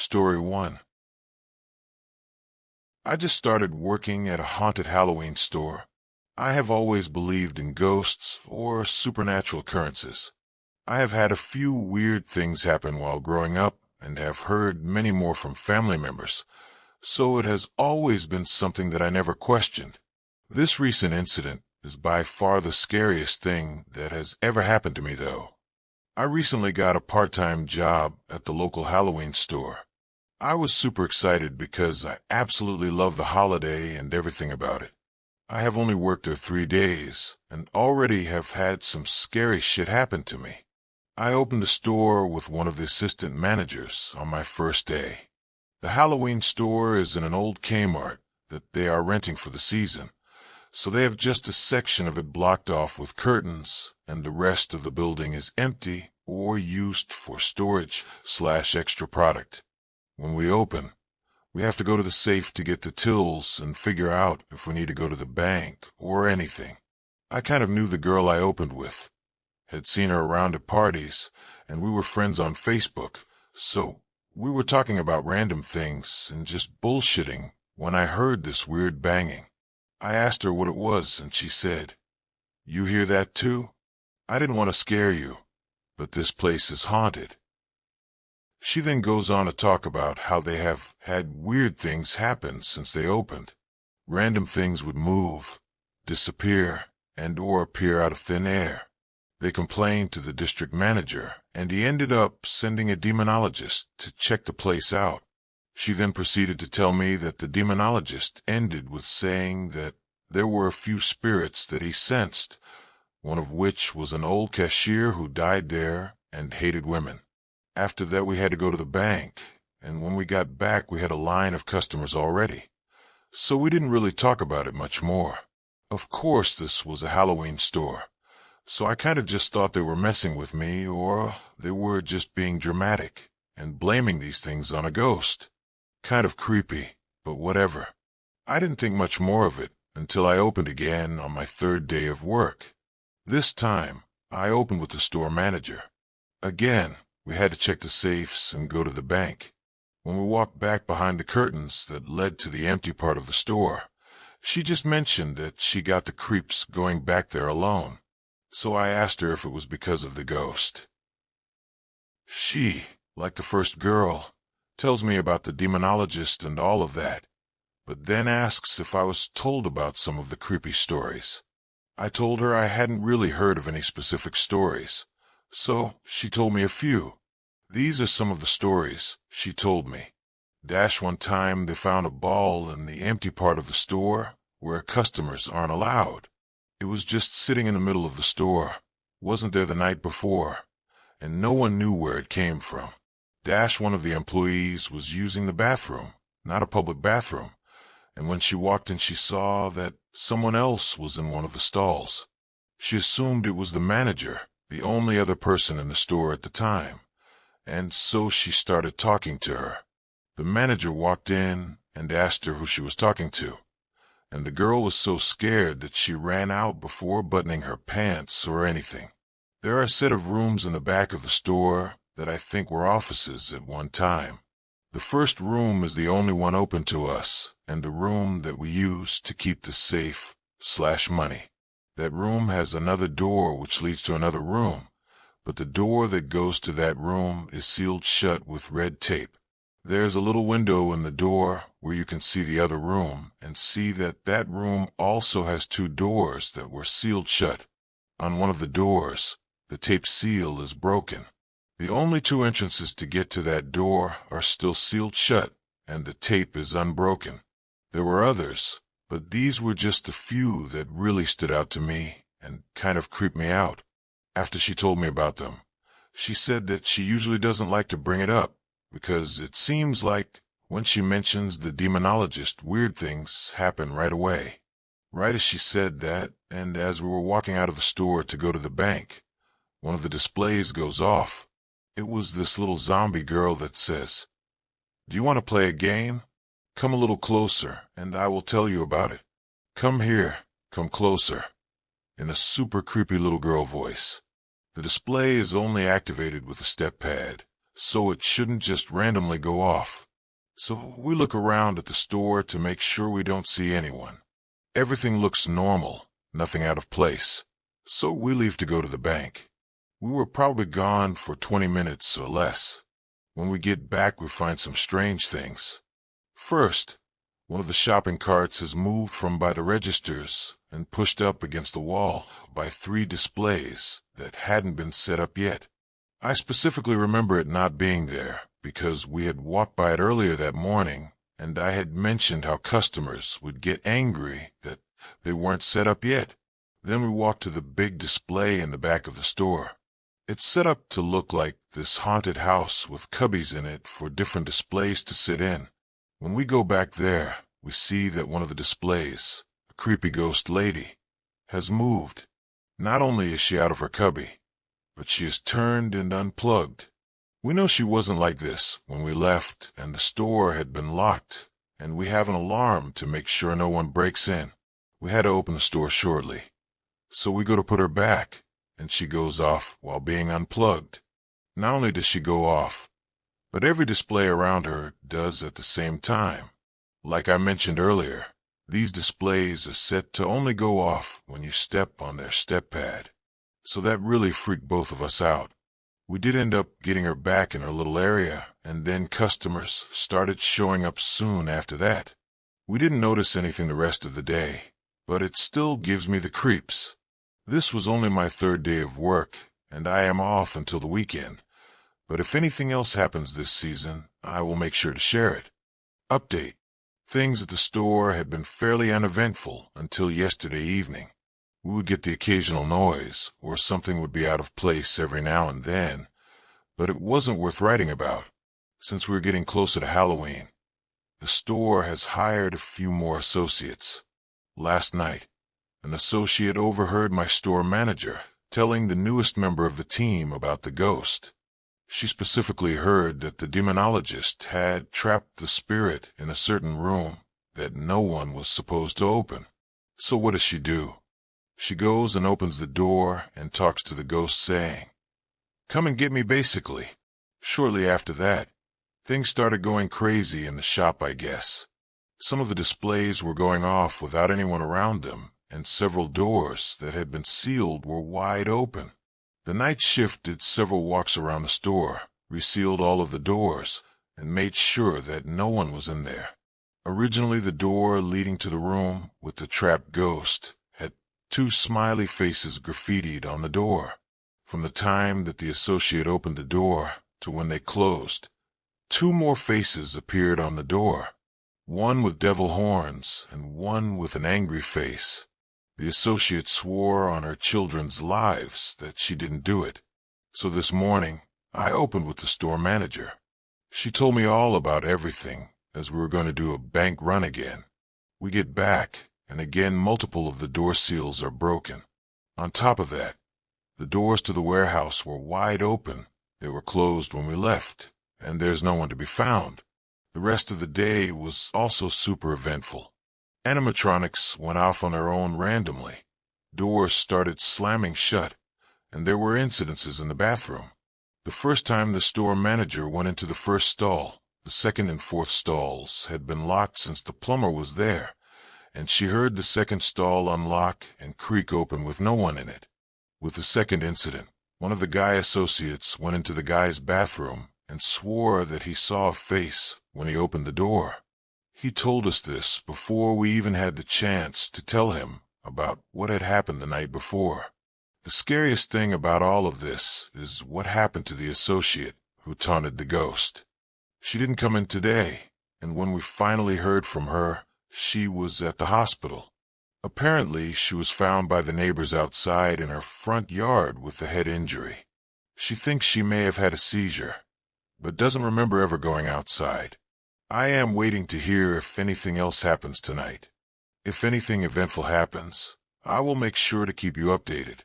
Story 1. I just started working at a haunted Halloween store. I have always believed in ghosts or supernatural occurrences. I have had a few weird things happen while growing up and have heard many more from family members, so it has always been something that I never questioned. This recent incident is by far the scariest thing that has ever happened to me, though. I recently got a part-time job at the local Halloween store. I was super excited because I absolutely love the holiday and everything about it. I have only worked there 3 days and already have had some scary shit happen to me. I opened the store with one of the assistant managers on my first day. The Halloween store is in an old Kmart that they are renting for the season, so they have just a section of it blocked off with curtains, and the rest of the building is empty or used for storage/extra product. When we open, we have to go to the safe to get the tills and figure out if we need to go to the bank or anything. I kind of knew the girl I opened with, had seen her around at parties, and we were friends on Facebook, so we were talking about random things and just bullshitting when I heard this weird banging. I asked her what it was, and she said, "You hear that too? I didn't want to scare you, but this place is haunted." She then goes on to talk about how they have had weird things happen since they opened. Random things would move, disappear, and or appear out of thin air. They complained to the district manager, and he ended up sending a demonologist to check the place out. She then proceeded to tell me that the demonologist ended with saying that there were a few spirits that he sensed, one of which was an old cashier who died there and hated women. After that, we had to go to the bank, and when we got back, we had a line of customers already. So we didn't really talk about it much more. Of course, this was a Halloween store, so I kind of just thought they were messing with me, or they were just being dramatic and blaming these things on a ghost. Kind of creepy, but whatever. I didn't think much more of it until I opened again on my 3rd day of work. This time, I opened with the store manager. Again, we had to check the safes and go to the bank. When we walked back behind the curtains that led to the empty part of the store, she just mentioned that she got the creeps going back there alone. So I asked her if it was because of the ghost. She, like the first girl, tells me about the demonologist and all of that, but then asks if I was told about some of the creepy stories. I told her I hadn't really heard of any specific stories, so she told me a few. These are some of the stories she told me. One time they found a ball in the empty part of the store where customers aren't allowed. It was just sitting in the middle of the store, wasn't there the night before, and no one knew where it came from. One of the employees was using the bathroom, not a public bathroom, and when she walked in she saw that someone else was in one of the stalls. She assumed it was the manager, the only other person in the store at the time, and so she started talking to her. The manager walked in and asked her who she was talking to, and the girl was so scared that she ran out before buttoning her pants or anything. There are a set of rooms in the back of the store that I think were offices at one time. The first room is the only one open to us, and the room that we use to keep the safe/money. That room has another door which leads to another room, but the door that goes to that room is sealed shut with red tape. There's a little window in the door where you can see the other room and see that that room also has 2 doors that were sealed shut. On one of the doors, the tape seal is broken. The only 2 entrances to get to that door are still sealed shut, and the tape is unbroken. There were others, but these were just a few that really stood out to me and kind of creeped me out. After she told me about them, she said that she usually doesn't like to bring it up, because it seems like when she mentions the demonologist, weird things happen right away. Right as she said that, and as we were walking out of the store to go to the bank, one of the displays goes off. It was this little zombie girl that says, "Do you want to play a game? Come a little closer, and I will tell you about it. Come here, come closer," in a super creepy little girl voice. The display is only activated with a step pad, so it shouldn't just randomly go off. So we look around at the store to make sure we don't see anyone. Everything looks normal, nothing out of place. So we leave to go to the bank. We were probably gone for 20 minutes or less. When we get back, we find some strange things. First, one of the shopping carts has moved from by the registers and pushed up against the wall by 3 displays that hadn't been set up yet. I specifically remember it not being there because we had walked by it earlier that morning, and I had mentioned how customers would get angry that they weren't set up yet. Then we walked to the big display in the back of the store. It's set up to look like this haunted house with cubbies in it for different displays to sit in. When we go back there, we see that one of the displays, a creepy ghost lady, has moved. Not only is she out of her cubby, but she is turned and unplugged. We know she wasn't like this when we left, and the store had been locked, and we have an alarm to make sure no one breaks in. We had to open the store shortly. So we go to put her back, and she goes off while being unplugged. Not only does she go off, but every display around her does at the same time. Like I mentioned earlier, these displays are set to only go off when you step on their step pad. So that really freaked both of us out. We did end up getting her back in her little area, and then customers started showing up soon after that. We didn't notice anything the rest of the day, but it still gives me the creeps. This was only my 3rd day of work, and I am off until the weekend. But if anything else happens this season, I will make sure to share it. Update. Things at the store had been fairly uneventful until yesterday evening. We would get the occasional noise, or something would be out of place every now and then, but it wasn't worth writing about. Since we were getting closer to Halloween, the store has hired a few more associates. Last night, an associate overheard my store manager telling the newest member of the team about the ghost. She specifically heard that the demonologist had trapped the spirit in a certain room that no one was supposed to open. So what does she do? She goes and opens the door and talks to the ghost saying, "Come and get me," basically. Shortly after that, things started going crazy in the shop, I guess. Some of the displays were going off without anyone around them, and several doors that had been sealed were wide open. The night shift did several walks around the store, resealed all of the doors, and made sure that no one was in there. Originally, the door leading to the room with the trapped ghost had 2 smiley faces graffitied on the door. From the time that the associate opened the door to when they closed, 2 more faces appeared on the door, one with devil horns and one with an angry face. The associate swore on her children's lives that she didn't do it. So this morning, I opened with the store manager. She told me all about everything, as we were going to do a bank run again. We get back, and again multiple of the door seals are broken. On top of that, the doors to the warehouse were wide open. They were closed when we left, and there's no one to be found. The rest of the day was also super eventful. Animatronics went off on their own randomly. Doors started slamming shut, and there were incidences in the bathroom. The first time the store manager went into the first stall, the second and fourth stalls had been locked since the plumber was there, and she heard the second stall unlock and creak open with no one in it. With the second incident, one of the guy associates went into the guy's bathroom and swore that he saw a face when he opened the door. He told us this before we even had the chance to tell him about what had happened the night before. The scariest thing about all of this is what happened to the associate who taunted the ghost. She didn't come in today, and when we finally heard from her, she was at the hospital. Apparently, she was found by the neighbors outside in her front yard with a head injury. She thinks she may have had a seizure, but doesn't remember ever going outside. I am waiting to hear if anything else happens tonight. If anything eventful happens, I will make sure to keep you updated.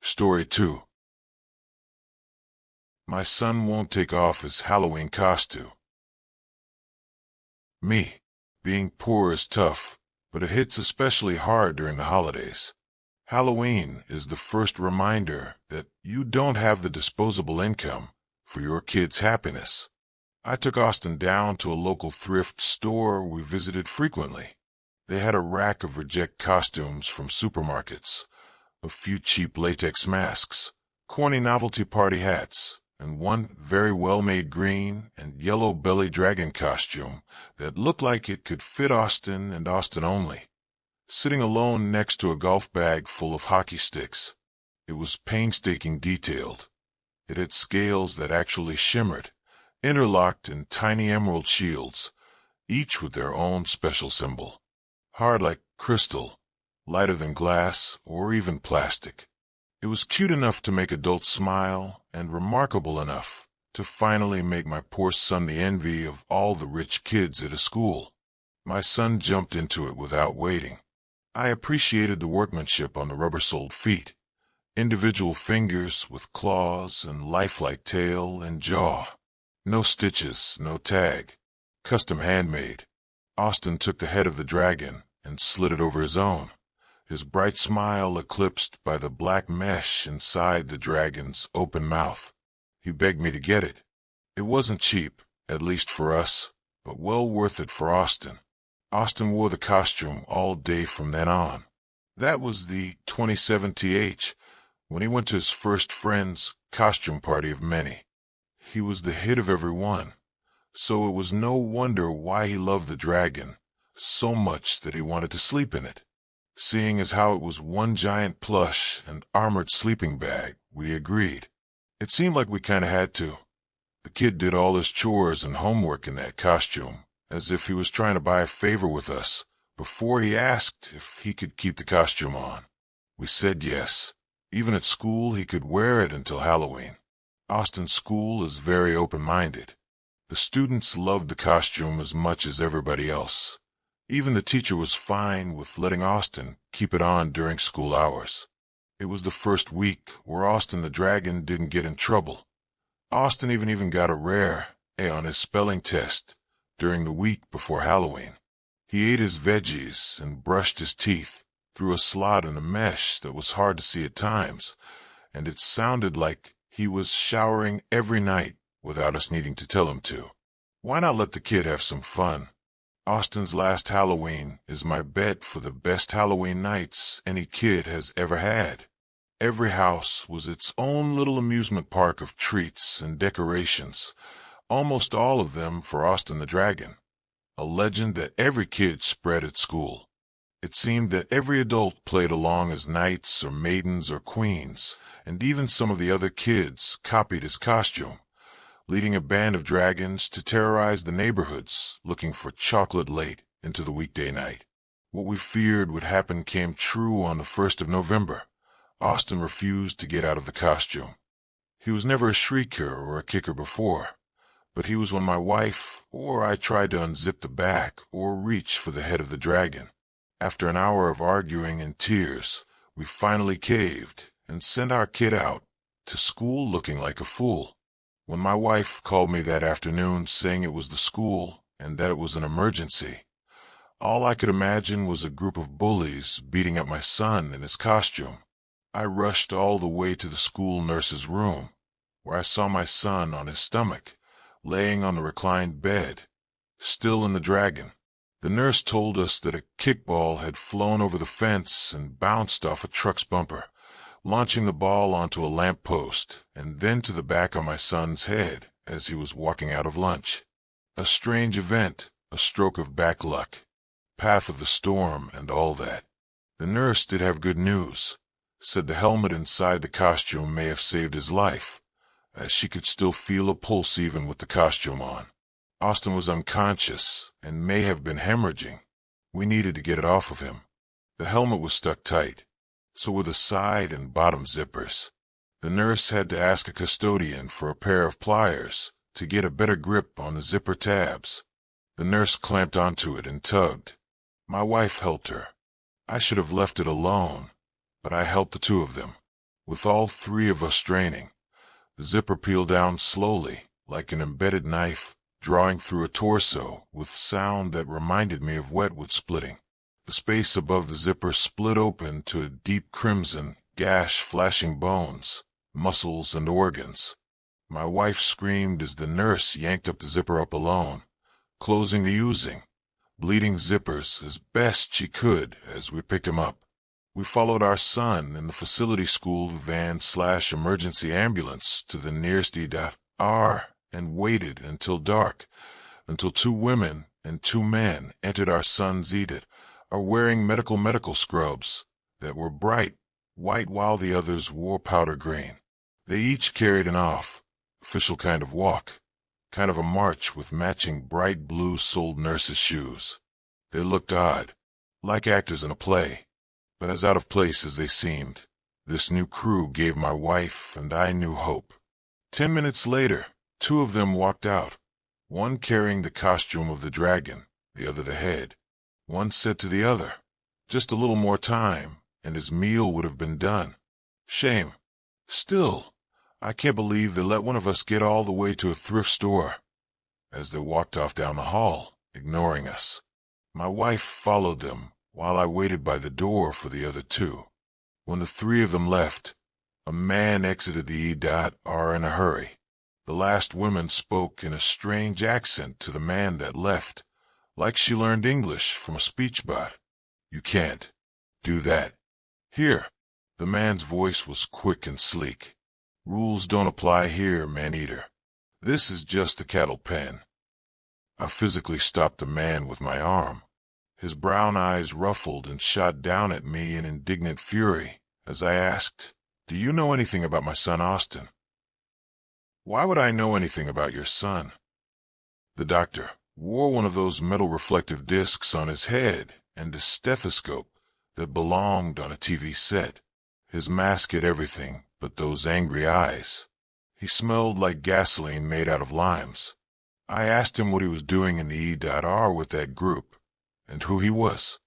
Story 2. My son won't take off his Halloween costume. Me. Being poor is tough, but it hits especially hard during the holidays. Halloween is the first reminder that you don't have the disposable income for your kid's happiness. I took Austin down to a local thrift store we visited frequently. They had a rack of reject costumes from supermarkets, a few cheap latex masks, corny novelty party hats, and one very well-made green and yellow belly dragon costume that looked like it could fit Austin and Austin only. Sitting alone next to a golf bag full of hockey sticks, it was painstaking detailed. It had scales that actually shimmered, interlocked in tiny emerald shields, each with their own special symbol. Hard like crystal, lighter than glass or even plastic. It was cute enough to make adults smile and remarkable enough to finally make my poor son the envy of all the rich kids at a school. My son jumped into it without waiting. I appreciated the workmanship on the rubber-soled feet, individual fingers with claws and lifelike tail and jaw. No stitches, no tag. Custom handmade. Austin took the head of the dragon and slid it over his own, his bright smile eclipsed by the black mesh inside the dragon's open mouth. He begged me to get it. It wasn't cheap, at least for us, but well worth it for Austin. Austin wore the costume all day from then on. That was the 27th, when he went to his first friend's costume party of many. He was the hit of every one, so it was no wonder why he loved the dragon so much that he wanted to sleep in it. Seeing as how it was one giant plush and armored sleeping bag, we agreed. It seemed like we kinda had to. The kid did all his chores and homework in that costume, as if he was trying to buy a favor with us, before he asked if he could keep the costume on. We said yes. Even at school, he could wear it until Halloween. Austin's school is very open-minded. The students loved the costume as much as everybody else. Even the teacher was fine with letting Austin keep it on during school hours. It was the first week where Austin the Dragon didn't get in trouble. Austin even got a rare A on his spelling test during the week before Halloween. He ate his veggies and brushed his teeth through a slot in a mesh that was hard to see at times, and it sounded like he was showering every night without us needing to tell him to. Why not let the kid have some fun? Austin's last Halloween is my bet for the best Halloween nights any kid has ever had. Every house was its own little amusement park of treats and decorations, almost all of them for Austin the Dragon, a legend that every kid spread at school. It seemed that every adult played along as knights or maidens or queens, and even some of the other kids copied his costume, leading a band of dragons to terrorize the neighborhoods looking for chocolate late into the weekday night. What we feared would happen came true on the 1st of November. Austin refused to get out of the costume. He was never a shrieker or a kicker before, but he was when my wife or I tried to unzip the back or reach for the head of the dragon. After an hour of arguing and tears, we finally caved and sent our kid out to school looking like a fool. When my wife called me that afternoon saying it was the school and that it was an emergency, all I could imagine was a group of bullies beating up my son in his costume. I rushed all the way to the school nurse's room, where I saw my son on his stomach, laying on the reclined bed, still in the dragon. The nurse told us that a kickball had flown over the fence and bounced off a truck's bumper, launching the ball onto a lamp post and then to the back of my son's head as he was walking out of lunch. A strange event, a stroke of bad luck, path of the storm and all that. The nurse did have good news, said the helmet inside the costume may have saved his life, as she could still feel a pulse even with the costume on. Austin was unconscious and may have been hemorrhaging. We needed to get it off of him. The helmet was stuck tight, so were the side and bottom zippers. The nurse had to ask a custodian for a pair of pliers to get a better grip on the zipper tabs. The nurse clamped onto it and tugged. My wife helped her. I should have left it alone, but I helped the two of them. With all three of us straining, The zipper peeled down slowly, like an embedded knife, drawing through a torso with sound that reminded me of wetwood splitting. The space above the zipper split open to a deep crimson gash, flashing bones, muscles, and organs. My wife screamed as the nurse yanked the zipper up alone, closing the oozing, bleeding zippers as best she could as we picked him up. We followed our son in the facility school van/emergency ambulance to the nearest ER and waited until dark, until 2 women and 2 men entered our son's ER wearing medical scrubs that were bright white while the others wore powder green. They each carried an official kind of walk, kind of a march with matching bright blue-soled nurses' shoes. They looked odd, like actors in a play, but as out of place as they seemed, this new crew gave my wife and I new hope. 10 minutes later, 2 of them walked out, one carrying the costume of the dragon, the other the head. One said to the other, "Just a little more time, and his meal would have been done." Shame. Still, I can't believe they let one of us get all the way to a thrift store. As they walked off down the hall, ignoring us, my wife followed them while I waited by the door for the other 2. When the 3 of them left, a man exited the ER in a hurry. The last woman spoke in a strange accent to the man that left, like she learned English from a speech bot. "You can't do that here." The man's voice was quick and sleek. "Rules don't apply here, man-eater. This is just a cattle pen." I physically stopped the man with my arm. His brown eyes ruffled and shot down at me in indignant fury as I asked, "Do you know anything about my son Austin?" "Why would I know anything about your son?" The doctor wore one of those metal reflective discs on his head and a stethoscope that belonged on a TV set. His mask hid everything but those angry eyes. He smelled like gasoline made out of limes. I asked him what he was doing in the ER with that group, and who he was.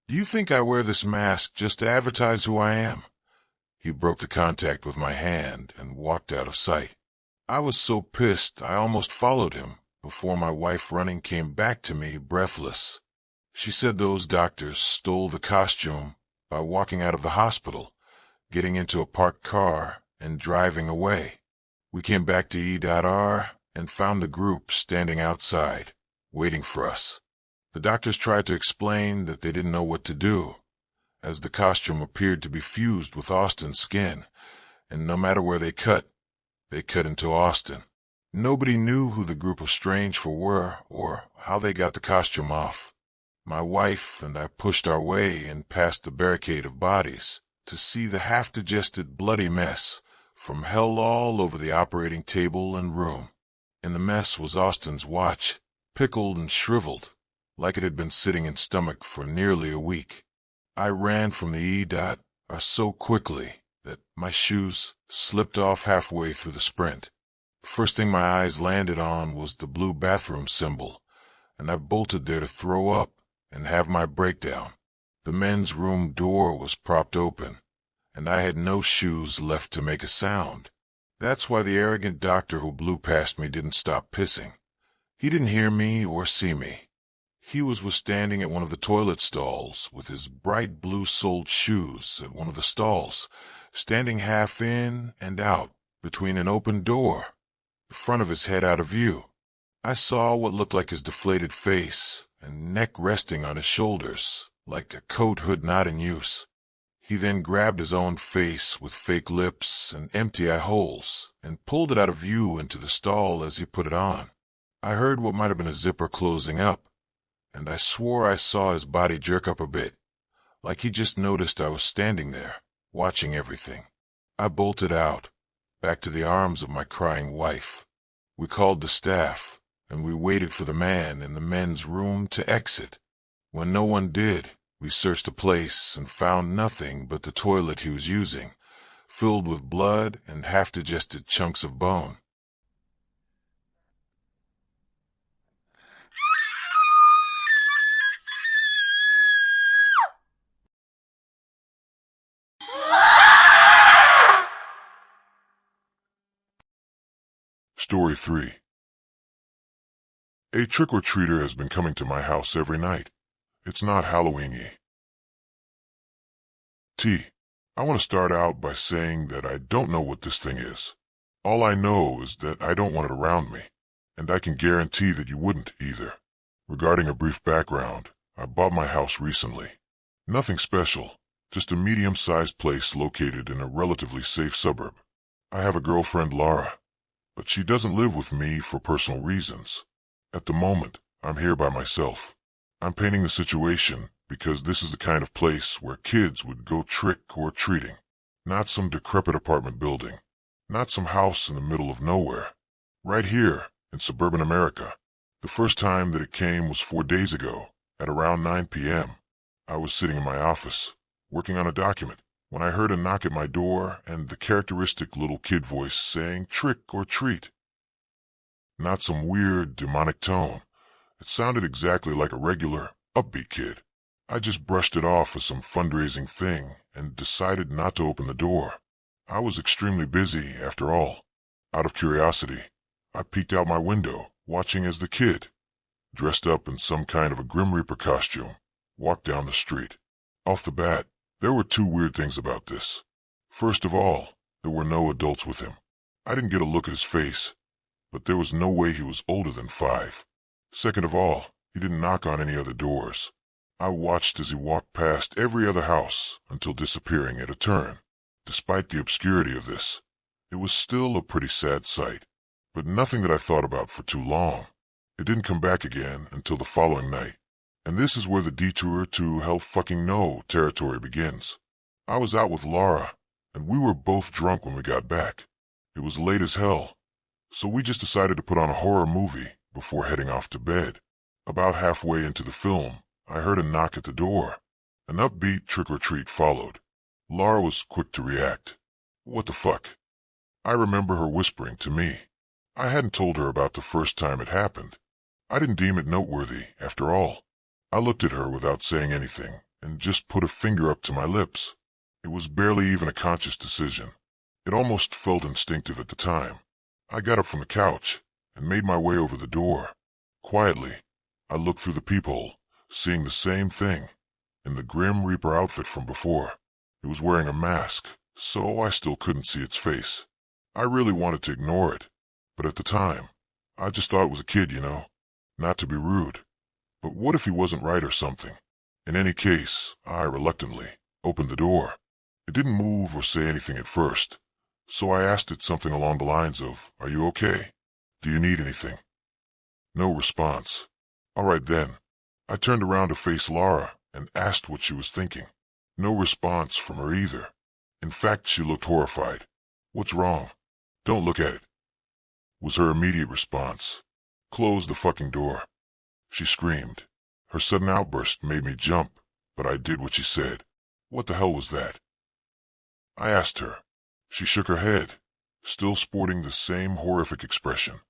"Do you think I wear this mask just to advertise who I am?" He broke the contact with my hand and walked out of sight. I was so pissed I almost followed him before my wife running came back to me breathless. She said those doctors stole the costume by walking out of the hospital, getting into a parked car, and driving away. We came back to ER and found the group standing outside, waiting for us. The doctors tried to explain that they didn't know what to do, as the costume appeared to be fused with Austin's skin, and no matter where they cut into Austin. Nobody knew who the group of strange were or how they got the costume off. My wife and I pushed our way in past the barricade of bodies to see the half-digested bloody mess from hell all over the operating table and room. In the mess was Austin's watch, pickled and shriveled, like it had been sitting in stomach for nearly a week. I ran from the ER so quickly that my shoes slipped off halfway through the sprint. First thing my eyes landed on was the blue bathroom symbol, and I bolted there to throw up and have my breakdown. The men's room door was propped open, and I had no shoes left to make a sound. That's why the arrogant doctor who blew past me didn't stop pissing. He didn't hear me or see me. He was standing at one of the toilet stalls with his bright blue-soled shoes at one of the stalls, standing half in and out between an open door, the front of his head out of view. I saw what looked like his deflated face and neck resting on his shoulders, like a coat hood not in use. He then grabbed his own face with fake lips and empty eye holes and pulled it out of view into the stall as he put it on. I heard what might have been a zipper closing up, and I swore I saw his body jerk up a bit, like he just noticed I was standing there, watching everything. I bolted out, back to the arms of my crying wife. We called the staff, and we waited for the man in the men's room to exit. When no one did, we searched the place and found nothing but the toilet he was using, filled with blood and half-digested chunks of bone. Story 3. A trick-or-treater has been coming to my house every night. It's not Halloween-y. I want to start out by saying that I don't know what this thing is. All I know is that I don't want it around me, and I can guarantee that you wouldn't either. Regarding a brief background, I bought my house recently. Nothing special, just a medium-sized place located in a relatively safe suburb. I have a girlfriend, Laura, but she doesn't live with me for personal reasons. At the moment, I'm here by myself. I'm painting the situation because this is the kind of place where kids would go trick-or-treating. Not some decrepit apartment building. Not some house in the middle of nowhere. Right here, in suburban America. The first time that it came was 4 days ago, at around 9 p.m. I was sitting in my office, working on a document, when I heard a knock at my door and the characteristic little kid voice saying trick or treat. Not some weird, demonic tone. It sounded exactly like a regular, upbeat kid. I just brushed it off as some fundraising thing and decided not to open the door. I was extremely busy, after all. Out of curiosity, I peeked out my window, watching as the kid, dressed up in some kind of a Grim Reaper costume, walked down the street. Off the bat, there were 2 weird things about this. First of all, there were no adults with him. I didn't get a look at his face, but there was no way he was older than 5. Second of all, he didn't knock on any other doors. I watched as he walked past every other house until disappearing at a turn. Despite the obscurity of this, it was still a pretty sad sight, but nothing that I thought about for too long. It didn't come back again until the following night, and this is where the detour to hell fucking no territory begins. I was out with Laura, and we were both drunk when we got back. It was late as hell, so we just decided to put on a horror movie before heading off to bed. About halfway into the film, I heard a knock at the door. An upbeat trick-or-treat followed. Laura was quick to react. What the fuck? I remember her whispering to me. I hadn't told her about the first time it happened. I didn't deem it noteworthy, after all. I looked at her without saying anything, and just put a finger up to my lips. It was barely even a conscious decision. It almost felt instinctive at the time. I got up from the couch and made my way over the door. Quietly, I looked through the peephole, seeing the same thing, in the Grim Reaper outfit from before. It was wearing a mask, so I still couldn't see its face. I really wanted to ignore it, but at the time, I just thought it was a kid, you know. Not to be rude, but what if he wasn't right or something? In any case, I reluctantly opened the door. It didn't move or say anything at first, so I asked it something along the lines of, "Are you okay? Do you need anything?" No response. All right then. I turned around to face Laura and asked what she was thinking. No response from her either. In fact, she looked horrified. "What's wrong? Don't look at it," was her immediate response. "Close the fucking door," she screamed. Her sudden outburst made me jump, but I did what she said. What the hell was that? I asked her. She shook her head, still sporting the same horrific expression.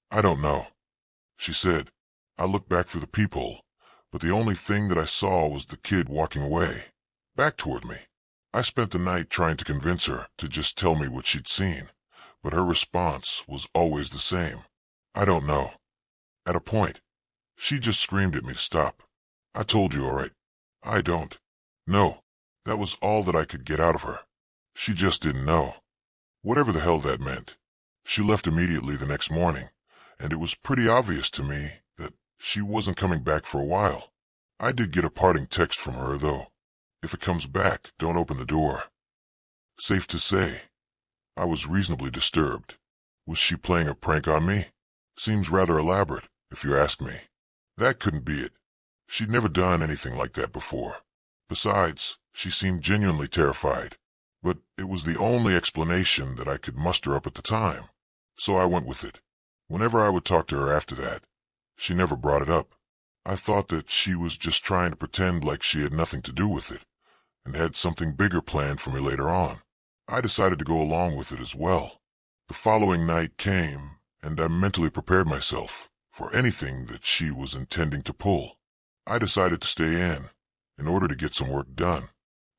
"I don't know," she said. I looked back through the peephole, but the only thing that I saw was the kid walking away, back toward me. I spent the night trying to convince her to just tell me what she'd seen, but her response was always the same. "I don't know." At a point, she just screamed at me to stop. "I told you, all right. I don't know." That was all that I could get out of her. She just didn't know. Whatever the hell that meant. She left immediately the next morning, and it was pretty obvious to me that she wasn't coming back for a while. I did get a parting text from her, though. "If it comes back, don't open the door." Safe to say, I was reasonably disturbed. Was she playing a prank on me? Seems rather elaborate, if you ask me. That couldn't be it. She'd never done anything like that before. Besides, she seemed genuinely terrified. But it was the only explanation that I could muster up at the time, so I went with it. Whenever I would talk to her after that, she never brought it up. I thought that she was just trying to pretend like she had nothing to do with it, and had something bigger planned for me later on. I decided to go along with it as well. The following night came, and I mentally prepared myself for anything that she was intending to pull. I decided to stay in order to get some work done.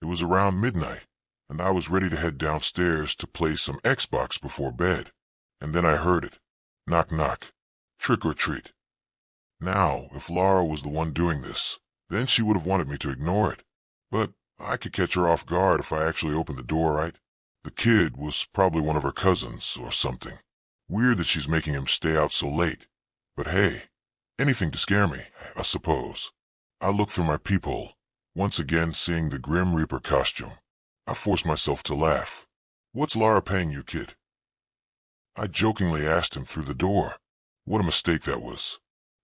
It was around midnight, and I was ready to head downstairs to play some Xbox before bed. And then I heard it. Knock knock. Trick or treat. Now, if Laura was the one doing this, then she would have wanted me to ignore it. But I could catch her off guard if I actually opened the door, right? The kid was probably one of her cousins or something. Weird that she's making him stay out so late. But hey, anything to scare me, I suppose. I looked through my peephole, once again seeing the Grim Reaper costume. I forced myself to laugh. "What's Laura paying you, kid?" I jokingly asked him through the door. What a mistake that was.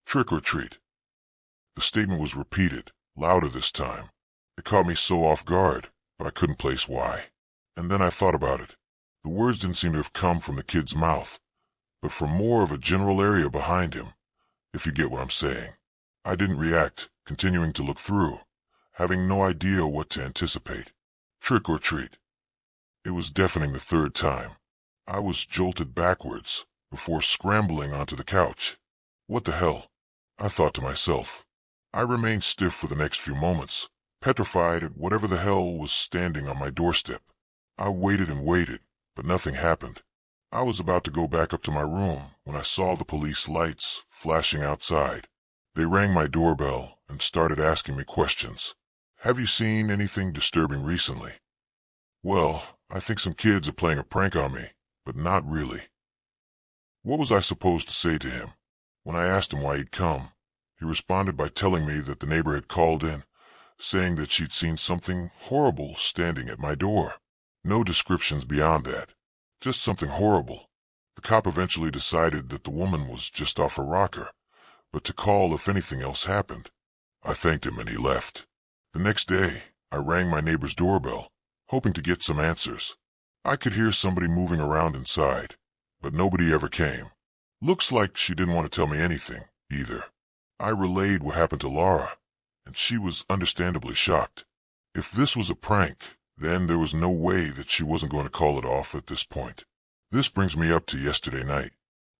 Trick or treat. The statement was repeated, louder this time. It caught me so off guard, but I couldn't place why. And then I thought about it. The words didn't seem to have come from the kid's mouth, but from more of a general area behind him, if you get what I'm saying. I didn't react, continuing to look through, having no idea what to anticipate. Trick or treat. It was deafening the third time. I was jolted backwards, before scrambling onto the couch. What the hell? I thought to myself. I remained stiff for the next few moments, petrified at whatever the hell was standing on my doorstep. I waited and waited, but nothing happened. I was about to go back up to my room when I saw the police lights flashing outside. They rang my doorbell and started asking me questions. "Have you seen anything disturbing recently?" Well, I think some kids are playing a prank on me, but not really. What was I supposed to say to him? When I asked him why he'd come, he responded by telling me that the neighbor had called in, saying that she'd seen something horrible standing at my door. No descriptions beyond that. Just something horrible. The cop eventually decided that the woman was just off her rocker, but to call if anything else happened. I thanked him and he left. The next day, I rang my neighbor's doorbell, hoping to get some answers. I could hear somebody moving around inside, but nobody ever came. Looks like she didn't want to tell me anything, either. I relayed what happened to Laura, and she was understandably shocked. If this was a prank, then there was no way that she wasn't going to call it off at this point. This brings me up to yesterday night.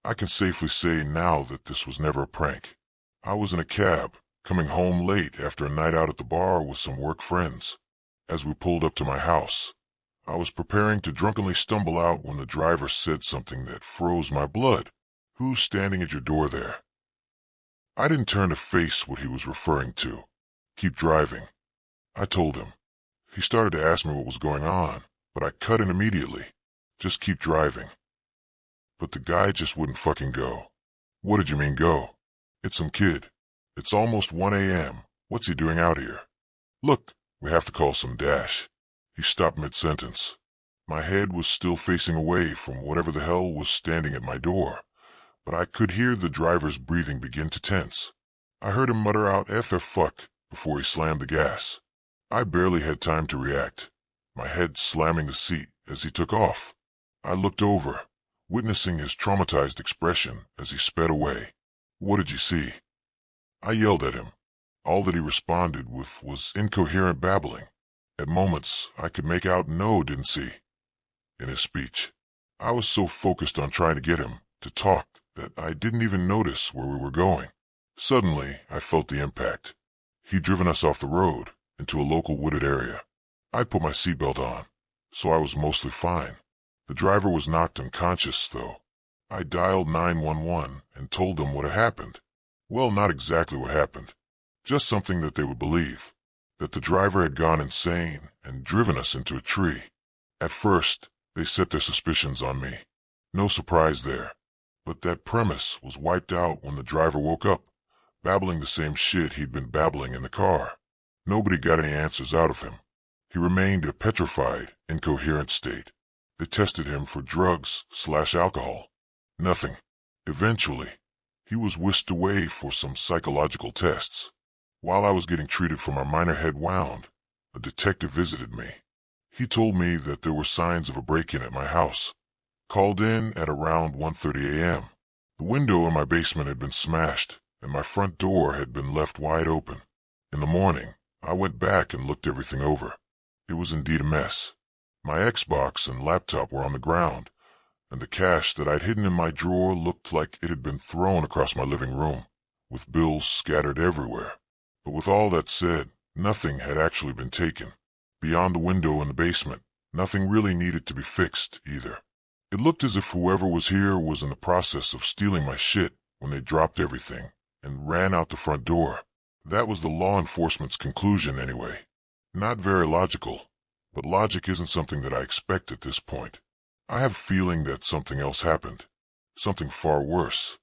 I can safely say now that this was never a prank. I was in a cab, coming home late after a night out at the bar with some work friends. As we pulled up to my house, I was preparing to drunkenly stumble out when the driver said something that froze my blood. "Who's standing at your door there?" I didn't turn to face what he was referring to. "Keep driving," I told him. He started to ask me what was going on, but I cut in immediately. "Just keep driving." But the guy just wouldn't fucking go. "What did you mean go?" "It's some kid. It's almost 1 a.m. What's he doing out here?" "Look, we have to call some dash." He stopped mid-sentence. My head was still facing away from whatever the hell was standing at my door, but I could hear the driver's breathing begin to tense. I heard him mutter out "F fuck" before he slammed the gas. I barely had time to react, my head slamming the seat as he took off. I looked over, witnessing his traumatized expression as he sped away. "What did you see?" I yelled at him. All that he responded with was incoherent babbling. At moments, I could make out "no, didn't see" in his speech. I was so focused on trying to get him to talk that I didn't even notice where we were going. Suddenly, I felt the impact. He'd driven us off the road into a local wooded area. I put my seatbelt on, so I was mostly fine. The driver was knocked unconscious, though. I dialed 911 and told them what had happened. Well, not exactly what happened. Just something that they would believe. That the driver had gone insane and driven us into a tree. At first, they set their suspicions on me. No surprise there. But that premise was wiped out when the driver woke up, babbling the same shit he'd been babbling in the car. Nobody got any answers out of him. He remained a petrified, incoherent state. They tested him for drugs/alcohol. Nothing. Eventually, he was whisked away for some psychological tests. While I was getting treated for my minor head wound, a detective visited me. He told me that there were signs of a break-in at my house. Called in at around 1:30 a.m. The window in my basement had been smashed, and my front door had been left wide open. In the morning, I went back and looked everything over. It was indeed a mess. My Xbox and laptop were on the ground, and the cash that I'd hidden in my drawer looked like it had been thrown across my living room, with bills scattered everywhere. But with all that said, nothing had actually been taken. Beyond the window in the basement, nothing really needed to be fixed, either. It looked as if whoever was here was in the process of stealing my shit when they dropped everything and ran out the front door. That was the law enforcement's conclusion anyway. Not very logical, but logic isn't something that I expect at this point. I have a feeling that something else happened. Something far worse.